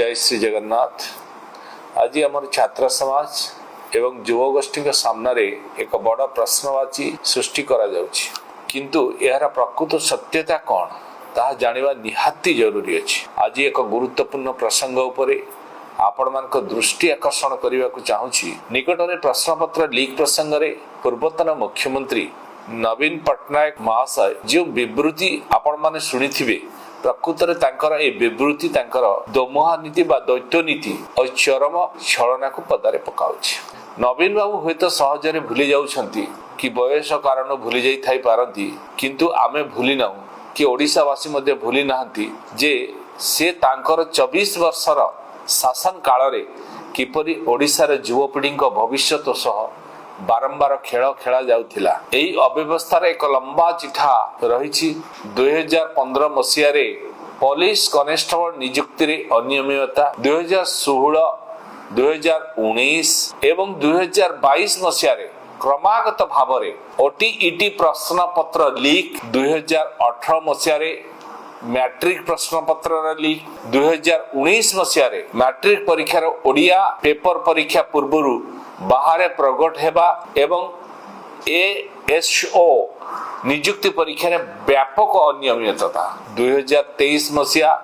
जय श्री जगन्नाथ। आज आम छात्र समाज एवं युवगोष्ठी सामने एक बड़ प्रश्नवाची सृष्टि करा जाउछि, किंतु यार प्रकृत सत्यता कौन ताहा जानिबा निहाती जरूरी अछि। आज एक गुरुत्वपूर्ण प्रसंग उपरे आपण मानक दृष्टि आकर्षण करने को चाहूँगी। निकट में प्रश्नपत्र लीक प्रसंग रे पूर्वतन मुख्यमंत्री नवीन पट्टनायक महाशय जो विवृत्ति आपण माने शुणिथिबे, प्रकृत में तांकर ए विवृत्ति तांकर दोमुहा नीति बा दैत्य नीति और चरम छलना को पदारे पकाउछि। नवीन बाबू हुए तो सहजरे भूली जाउछंती कि बयस कारण भूली जाई थाई पारंती, किंतु आमे भूली नाहु कि ओडिशावासी मध्ये भूली नाहंती जे से तांकर 24 वर्षर शासन काल रे किपरि ओडिशार युवपीढ़ी भविष्य सह बारंबार खेल खेला जाउथिला। एही अव्यवस्थार एक लंबा चिठा रही। 2015 मसीह पुलिस कनेस्टेबल नियुक्ति रे अनियमितता, 2016, 2019 एवं 2022 मसीह क्रमागत भाव में ओटीईटी प्रश्न पत्र लीक, 2018 मसीह मैट्रिक प्रश्न पत्र लीक, 2019 मसीह मैट्रिक परीक्षार ओडिया पेपर परीक्षा पूर्व बाहर प्रगट हेबा एवं एएसओ नियुक्ति परीक्षा व्यापक अनियमितता, 2023 मसीहा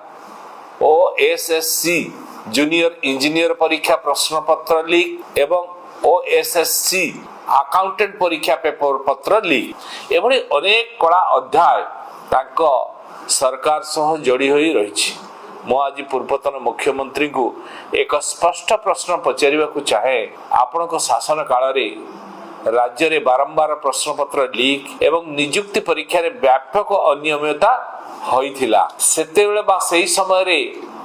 ओएसएससी जूनियर इंजीनियर परीक्षा प्रश्न पत्र लीक एवं ओएसएससी अकाउंटेंट परीक्षा पेपर पत्र लीक। एभली अनेक कला अध्याय तांको सरकार सह जोड़ी होई रही। मु आज पूर्वतन मुख्यमंत्री को एक स्पष्ट प्रश्न पचारिबा को चाहे। आपनक शासन काल रे राज्य रे बारंबार प्रश्न पत्र लीक एवं नियुक्ति परीक्षा रे व्यापक अनियमितता होइथिला। सेतेबेले बा सेही समय रे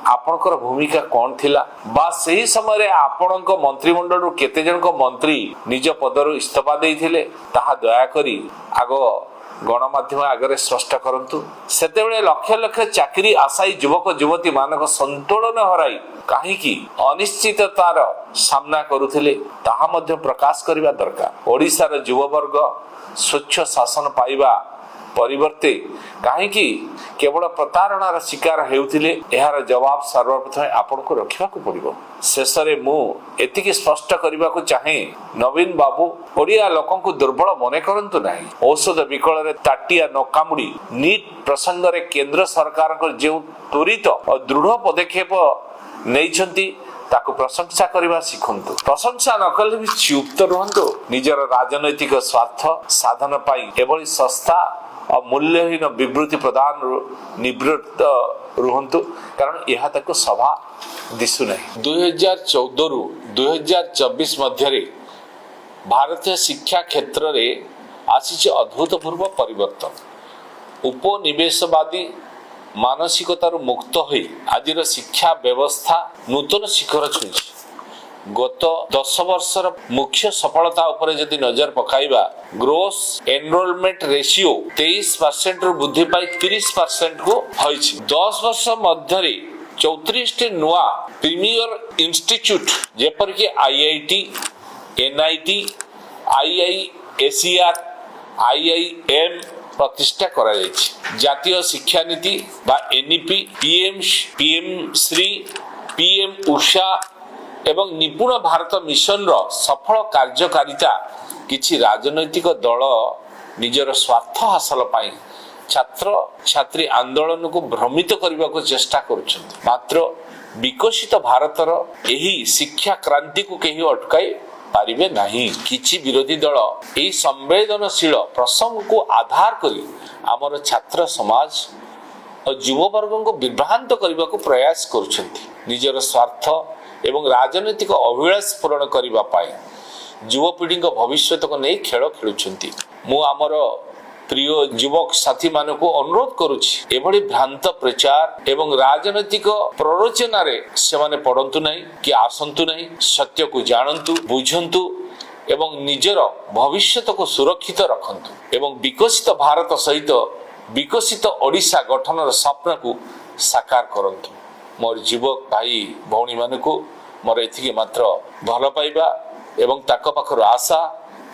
आपनकर भूमिका कौन थिला, बा सेही समय रे आपनक मंत्रिमंडल केते जनक मंत्री निज पदरु इस्तीफा देइथिले, ताहा दया करी आगो गणमाध्यम आगे स्पष्ट करंतु। सेतेबेले लक्ष लक्ष चाकरी आशायी युवक युवती मानक संतुलन हराई कहीं अनिश्चिततार सामना करुथिले ताहा मध्य प्रकाश करिबा दरकार। ओडिशार युववर्ग स्वच्छ शासन पाइबा परिवर्ते कहीं केवल प्रतारणार शिकार हेउथिले, एहार जवाब सर्वप्रथम आपनको रखिबाकू पड़िबो। शेष रे मु एतिकी स्पष्ट करबाकू चाहे, नवीन बाबू ओडिया लोकंकु दुर्बल मने करंतु नाही। औषध विकल रे ताटिया न कामुडी नीट प्रसंग रे केंद्र सरकार को जो त्वरित और दृढ़ पदक्षेप नैछंती ताकू प्रशंसा करबा शिखंतु। प्रशंसा न कले भी चुप तो रहंतु। निजर राजनैतिक स्वार्थ साधन पाई एभली सस्ता और मूल्यहीन विवृत्ति प्रदान निवृत्त रुहंतु, कारण यह तक सभा दिसु नहीं। 2014 रु 2024 मध्य भारतीय शिक्षा क्षेत्र रे आसी अभूतपूर्व परिवर्तन। उपनिवेशवादी मानसिकतार मुक्त होई आजिर शिक्षा व्यवस्था नूतन शिखर छुईछि। गत 10 वर्षर मुख्य सफलता उपरे यदि नजर पकाइबा, ग्रोस एनरोलमेंट रेशियो 23% रु वृद्धि पाई 30% को होइछि। 10 वर्ष मध्य 34 नुआ प्रीमियर इंस्टीट्यूट जेपर कि आईआईटी, एनआईटी, आईआईएसईआर, आईआईएम प्रतिष्ठा करा जायछि। जातीय शिक्षा नीति बा NEP, PM Shri, PM Usha एवं निपुण भारत मिशन रो सफल कार्यकारिता किछि राजनैतिक दल निजर स्वार्थ हासिल पाई छात्र छात्री आंदोलन को भ्रमित करने को चेष्टा करुछन्ति। मात्र विकसित भारतर एही शिक्षा क्रांति को केही अटकाई पारिबे नाही। किछि विरोधी दल एही संवेदनशील प्रसंग को आधार करी आमर छात्र समाज और युववर्ग को विभ्रांत करने को प्रयास करुछन्ति। निजर स्वार्थ एवं राजनैतिक अभिलाष पूरण करबा पाई युवपीढ़ी भविष्य को नहीं खेल खेलुछन्ति। मु आमर प्रिय युवक साथी मान को अनुरोध करुछि, एभली भ्रांत प्रचार एवं राजनैतिक प्ररोचना रे सेमाने पड़ंतु नहीं कि आसंतु नहीं। सत्य को जानंतु, बुझंतु एवं निजर भविष्य को सुरक्षित रखंतु एवं विकसित भारत सहित विकसित ओडिशा गठन स्वप्न को साकार करंतु। मोर युवक भाई भौणी मान को मोर एथिके मात्र भल पाइबा एवं ताक पाखर आशा,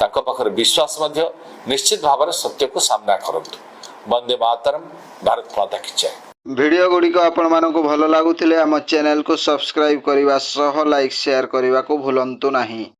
ताक पाखर विश्वास मध्य निश्चित भाव सत्य को सामना करंतु। वंदे मातरम। भारत माता की जय। भिडियो गुड़िक आपण मानक भल लगुले आम चैनल को सब्सक्राइब करने सह लाइक शेयर करने को भूलंतु नहीं।